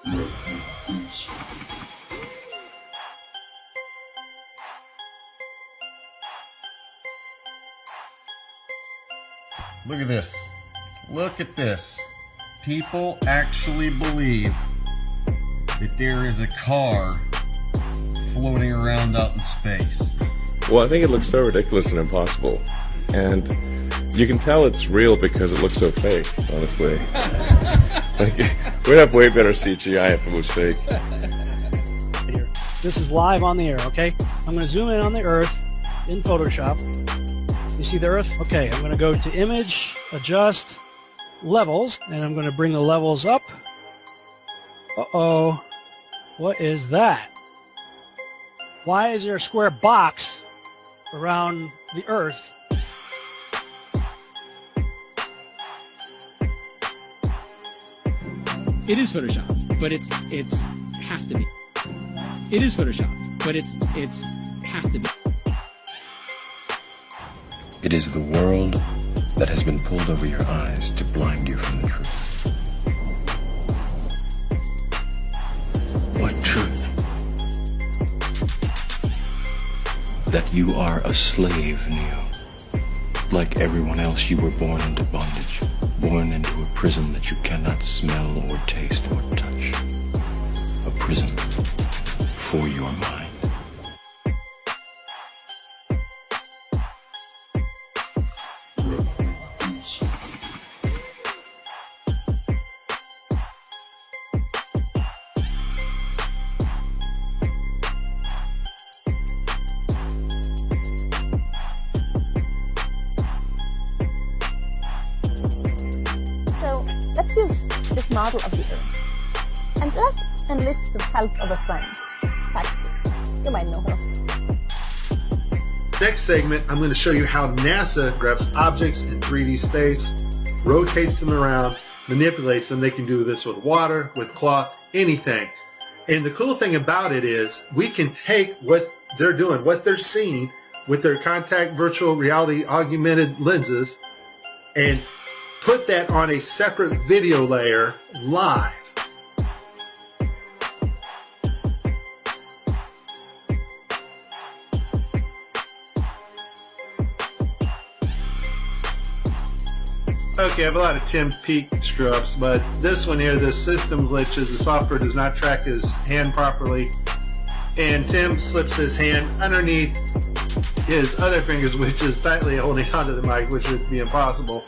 Look at this. Look at this. People actually believe that there is a car floating around out in space. Well, I think it looks so ridiculous and impossible. And you can tell it's real because it looks so fake, honestly. Like, we'd have way better CGI if it was fake. This is live on the air, okay? I'm going to zoom in on the Earth in Photoshop. You see the Earth? Okay, I'm going to go to Image, Adjust, Levels, and I'm going to bring the levels up. Uh-oh. What is that? Why is there a square box around the Earth? It is Photoshop, but it's has to be. It is Photoshop, but it's has to be. It is the world that has been pulled over your eyes to blind you from the truth. What truth? That you are a slave, Neo. Like everyone else, you were born into bondage, born into a prison that you cannot smell or taste or touch. A prison for your mind. So let's use this model of the Earth. And let's enlist the help of a friend, Taxi. You might know her. Next segment, I'm going to show you how NASA grabs objects in 3D space, rotates them around, manipulates them. They can do this with water, with cloth, anything. And the cool thing about it is we can take what they're doing, what they're seeing with their contact virtual reality augmented lenses and put that on a separate video layer live. Okay, I have a lot of Tim Peake screw-ups, but this one here, the system glitches, the software does not track his hand properly, and Tim slips his hand underneath his other fingers, which is tightly holding onto the mic, which would be impossible.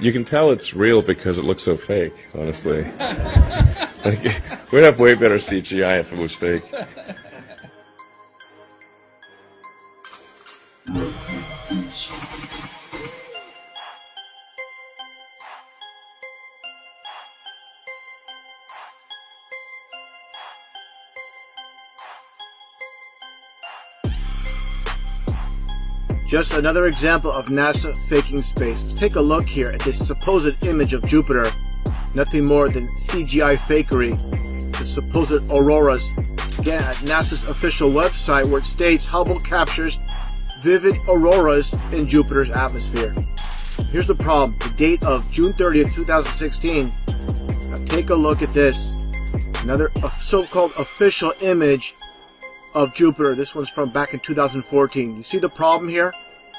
You can tell it's real because it looks so fake, honestly. Like, we'd have way better CGI if it was fake. Just another example of NASA faking space. Let's take a look here at this supposed image of Jupiter. Nothing more than CGI fakery. The supposed auroras. Again, at NASA's official website where it states Hubble captures vivid auroras in Jupiter's atmosphere. Here's the problem. The date of June 30th, 2016. Now take a look at this. Another so-called official image of Jupiter. This one's from back in 2014. You see the problem here?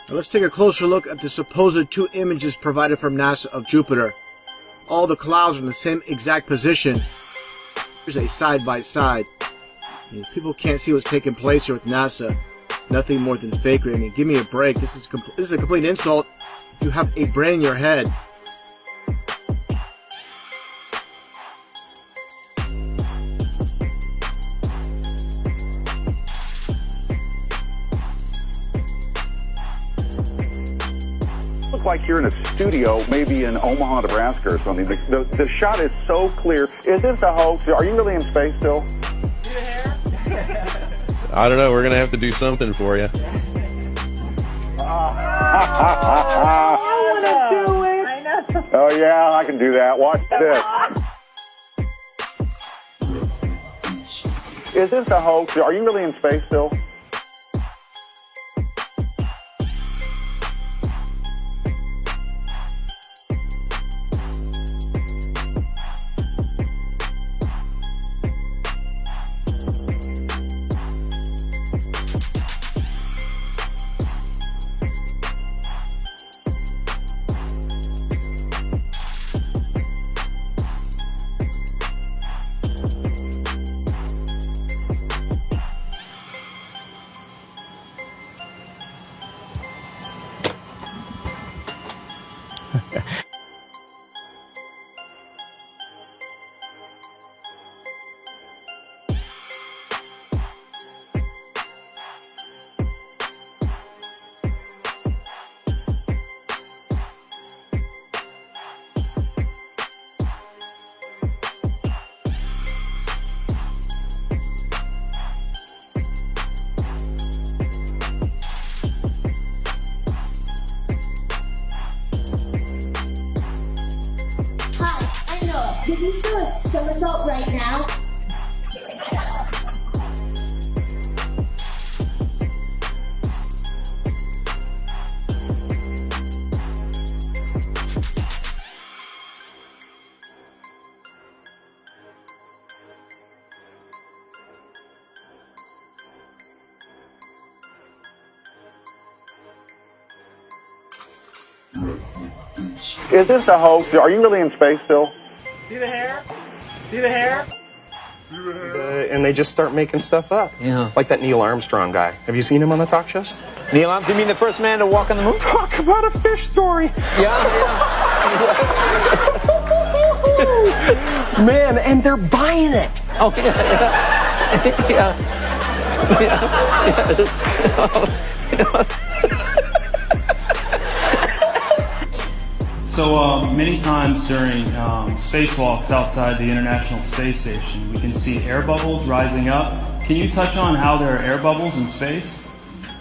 Now let's take a closer look at the supposed two images provided from NASA of Jupiter. All the clouds are in the same exact position. Here's a side-by-side. People can't see what's taking place here with NASA. Nothing more than fakery. I mean, give me a break. This is a complete insult. If you have a brain in your head. Like you're in a studio, maybe in Omaha, Nebraska or something. The shot is so clear. Is this a hoax? Are you really in space still? I don't know. We're going to have to do something for you. I want to do it. I know. Oh, yeah, I can do that. Watch this. Is this a hoax? Are you really in space still? Can you do a somersault right now? Is this a hoax? Are you really in space still? See the hair? See the hair? And they just start making stuff up. Yeah. Like that Neil Armstrong guy. Have you seen him on the talk shows? Neil Armstrong, you mean the first man to walk on the moon? Talk about a fish story. Yeah. Man, and they're buying it. Oh, yeah. So many times during spacewalks outside the International Space Station, we can see air bubbles rising up. Can you touch on how there are air bubbles in space?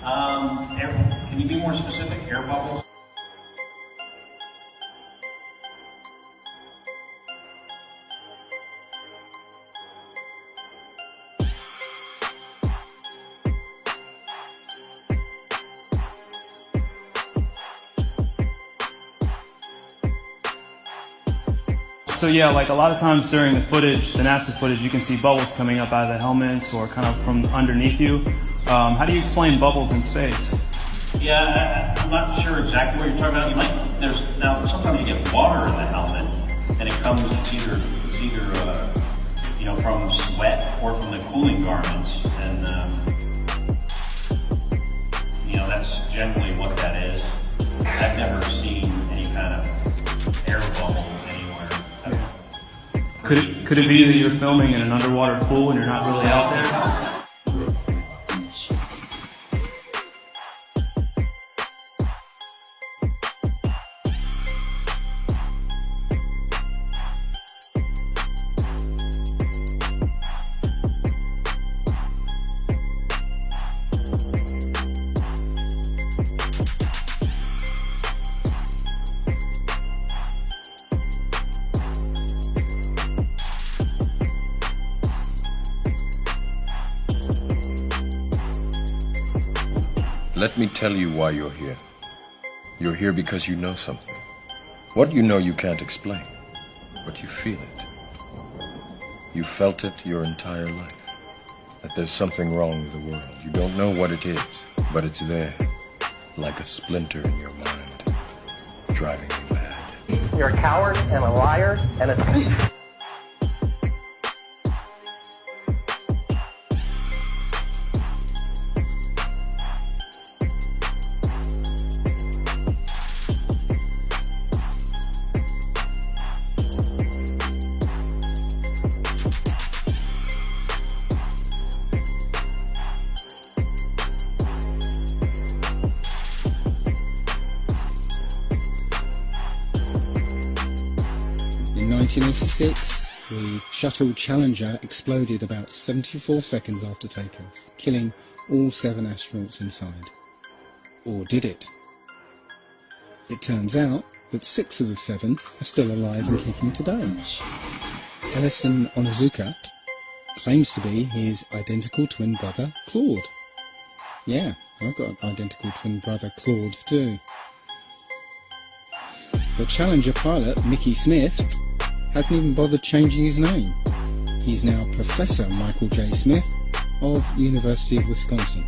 Can you be more specific? Air bubbles? So yeah, like a lot of times during the footage, the NASA footage, you can see bubbles coming up out of the helmets or kind of from underneath you. How do you explain bubbles in space? Yeah, I'm not sure exactly what you're talking about. Now sometimes you get water in the helmet, and it comes. It's either from sweat or from the cooling garments, and that's generally what that is. I've never seen any kind of air bubble anywhere. Could it be that you're filming in an underwater pool and you're not really out there? Let me tell you why you're here. You're here because you know something. What you know you can't explain, but you feel it. You felt it your entire life. That there's something wrong with the world. You don't know what it is, but it's there, like a splinter in your mind, driving you mad. You're a coward and a liar and a thief. In 1986, the Shuttle Challenger exploded about 74 seconds after takeoff, killing all 7 astronauts inside. Or did it? It turns out that 6 of the 7 are still alive and kicking today. Ellison Onizuka, claims to be his identical twin brother, Claude. Yeah, I've got an identical twin brother, Claude, too. The Challenger pilot, Mickey Smith, hasn't even bothered changing his name. He's now Professor Michael J. Smith of University of Wisconsin.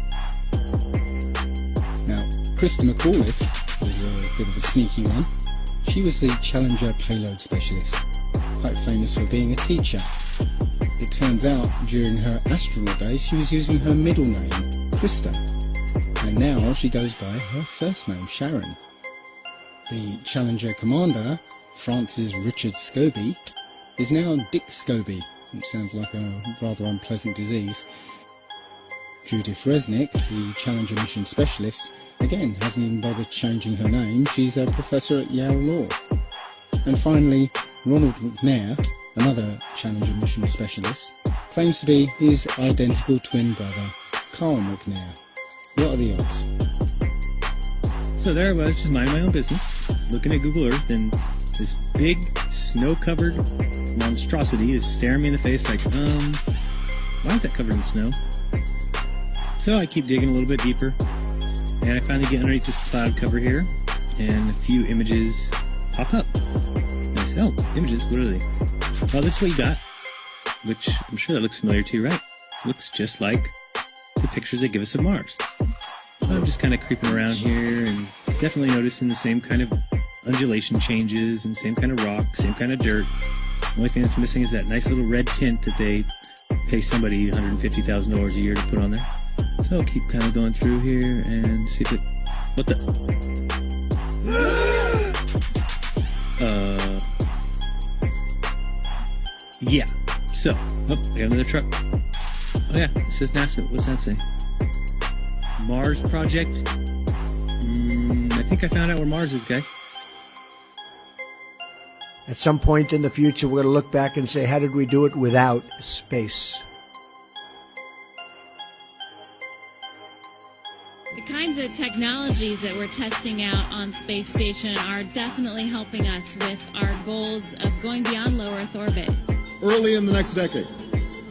Now, Krista McAuliffe was a bit of a sneaky one. She was the Challenger payload specialist, quite famous for being a teacher. It turns out, during her astronaut days, she was using her middle name, Krista, and now she goes by her first name, Sharon. The Challenger commander, Francis Richard Scobie, is now Dick Scobie, which sounds like a rather unpleasant disease. Judith Resnick, the Challenger mission specialist, again hasn't even bothered changing her name. She's a professor at Yale Law. And finally, Ronald McNair, another Challenger mission specialist, claims to be his identical twin brother, Carl McNair. What are the odds? So there I was, just minding my own business, looking at Google Earth, and this big, snow-covered monstrosity is staring me in the face like, why is that covered in snow? So I keep digging a little bit deeper, and I finally get underneath this cloud cover here, and a few images pop up. And I say, oh, images, what are they? Well, this is what you got, which I'm sure that looks familiar to you, right? Looks just like the pictures they give us of Mars. So I'm just kind of creeping around here and definitely noticing the same kind of undulation changes and same kind of rock, same kind of dirt. The only thing that's missing is that nice little red tint that they pay somebody $150,000 a year to put on there. So I'll keep kind of going through here and see if it... What the... Yeah. So, oh, I got another truck. Oh yeah, it says NASA. What's that say? Mars Project? I think I found out where Mars is, guys. At some point in the future, we're going to look back and say, how did we do it without space? The kinds of technologies that we're testing out on Space Station are definitely helping us with our goals of going beyond low Earth orbit. Early in the next decade,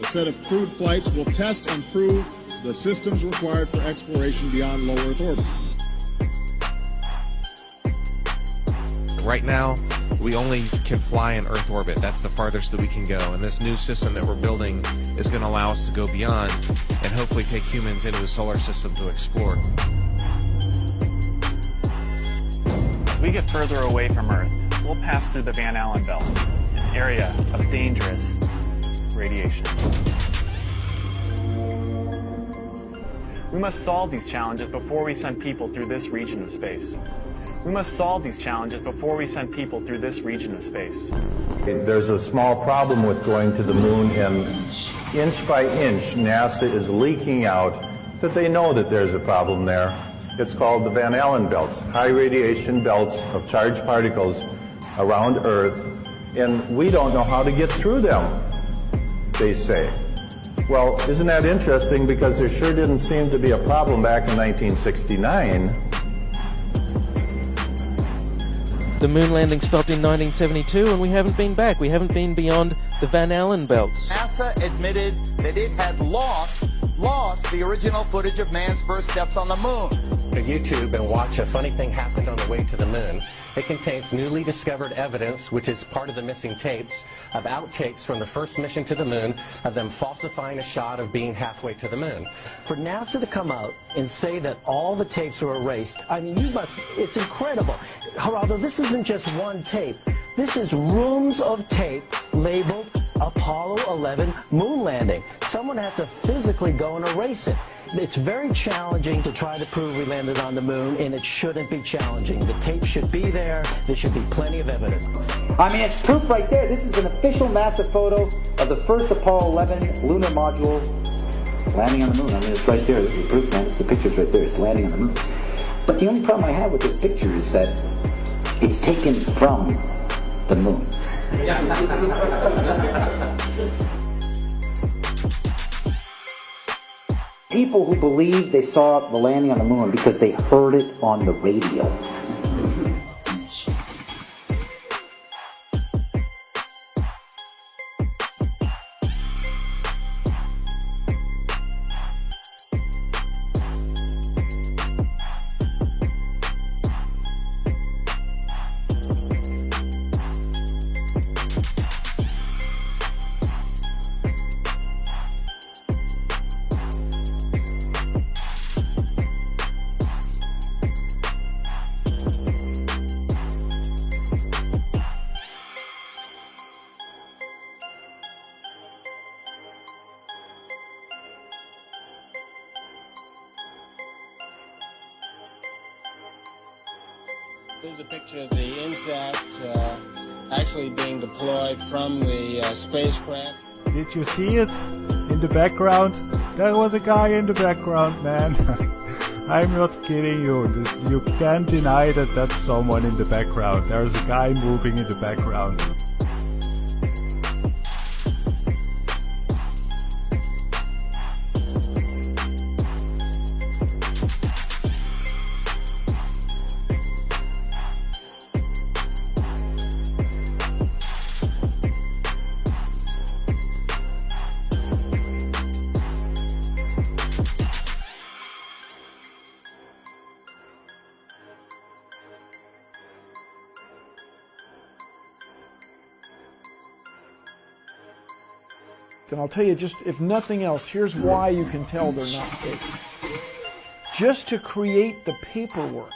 a set of crewed flights will test and prove the systems required for exploration beyond low Earth orbit. Right now, we only can fly in Earth orbit. That's the farthest that we can go. And this new system that we're building is going to allow us to go beyond and hopefully take humans into the solar system to explore. As we get further away from Earth, we'll pass through the Van Allen belts, an area of dangerous radiation. We must solve these challenges before we send people through this region of space. We must solve these challenges before we send people through this region of space. There's a small problem with going to the moon, and inch by inch, NASA is leaking out that they know that there's a problem there. It's called the Van Allen belts, high radiation belts of charged particles around Earth, and we don't know how to get through them, they say. Well, isn't that interesting, because there sure didn't seem to be a problem back in 1969. The moon landing stopped in 1972 and we haven't been back. We haven't been beyond the Van Allen belts. NASA admitted that it had lost the original footage of man's first steps on the moon. Go to YouTube and watch A Funny Thing Happened on the Way to the Moon. It contains newly discovered evidence, which is part of the missing tapes, of outtakes from the first mission to the moon, of them falsifying a shot of being halfway to the moon. For NASA to come out and say that all the tapes were erased, I mean, it's incredible. Geraldo, this isn't just one tape. This is rooms of tape labeled Apollo 11 moon landing. Someone had to physically go and erase it. It's very challenging to try to prove we landed on the moon, and it shouldn't be challenging. The tape should be there. There should be plenty of evidence. I mean, it's proof right there. This is an official NASA photo of the first Apollo 11 lunar module landing on the moon. I mean, it's right there. This is proof, man. It's the picture's right there. It's landing on the moon. But the only problem I have with this picture is that it's taken from the moon. People who believe they saw the landing on the moon because they heard it on the radio. Here's a picture of the INSAT actually being deployed from the spacecraft. Did you see it in the background? There was a guy in the background, man. I'm not kidding you. You can't deny that that's someone in the background. There's a guy moving in the background. And I'll tell you, just if nothing else, here's why you can tell they're not fake. Just to create the paperwork,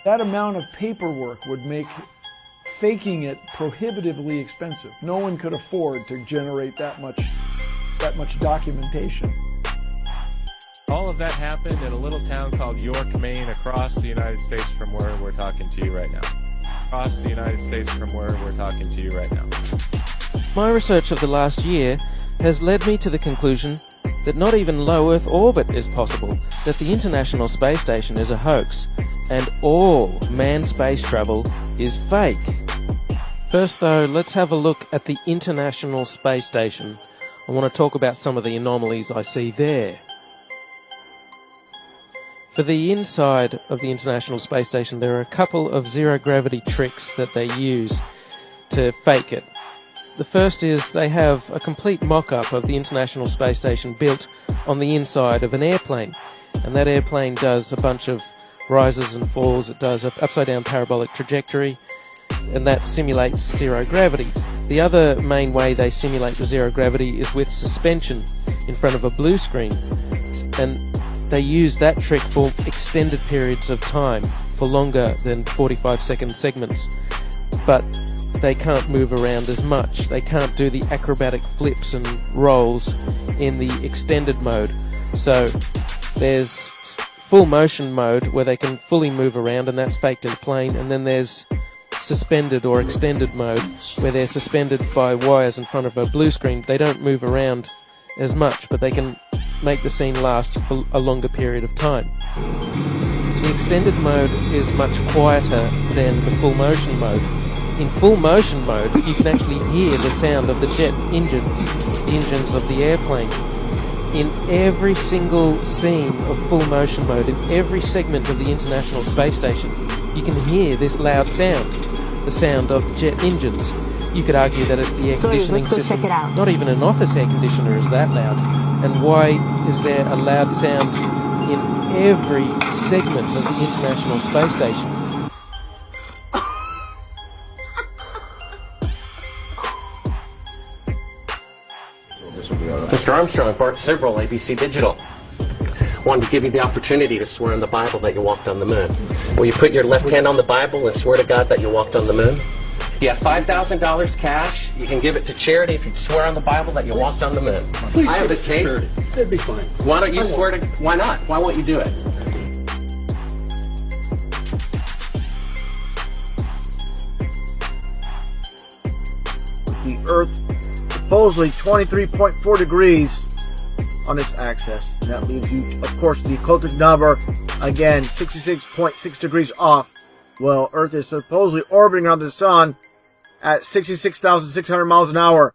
that amount of paperwork would make faking it prohibitively expensive. No one could afford to generate that much documentation. All of that happened in a little town called York, Maine, across the United States from where we're talking to you right now. Across the United States from where we're talking to you right now. My research of the last year has led me to the conclusion that not even low Earth orbit is possible, that the International Space Station is a hoax, and all manned space travel is fake. First though, let's have a look at the International Space Station. I want to talk about some of the anomalies I see there. For the inside of the International Space Station, there are a couple of zero-gravity tricks that they use to fake it. The first is they have a complete mock-up of the International Space Station built on the inside of an airplane. And that airplane does a bunch of rises and falls. It does an upside-down parabolic trajectory, and that simulates zero gravity. The other main way they simulate the zero gravity is with suspension in front of a blue screen. And they use that trick for extended periods of time, for longer than 45-second segments. But they can't move around as much. They can't do the acrobatic flips and rolls in the extended mode. So there's full motion mode where they can fully move around, and that's faked in plane. And then there's suspended or extended mode where they're suspended by wires in front of a blue screen. They don't move around as much, but they can make the scene last for a longer period of time. The extended mode is much quieter than the full motion mode. In full motion mode, you can actually hear the sound of the jet engines, the engines of the airplane. In every single scene of full motion mode, in every segment of the International Space Station, you can hear this loud sound, the sound of jet engines. You could argue that it's the air conditioning system. Not even an office air conditioner is that loud. And why is there a loud sound in every segment of the International Space Station? Mr. Armstrong, Bart Sibrel, ABC Digital. Wanted to give you the opportunity to swear on the Bible that you walked on the moon. Will you put your left hand on the Bible and swear to God that you walked on the moon? You have $5,000 cash. You can give it to charity if you swear on the Bible that you walked on the moon. I have the tape. That'd be fine. Why don't you swear to... Why not? Why won't you do it? The Earth supposedly 23.4 degrees on its axis. And that leaves you, of course, the occultic number, again, 66.6 degrees off. Well, Earth is supposedly orbiting around the Sun at 66,600 miles an hour.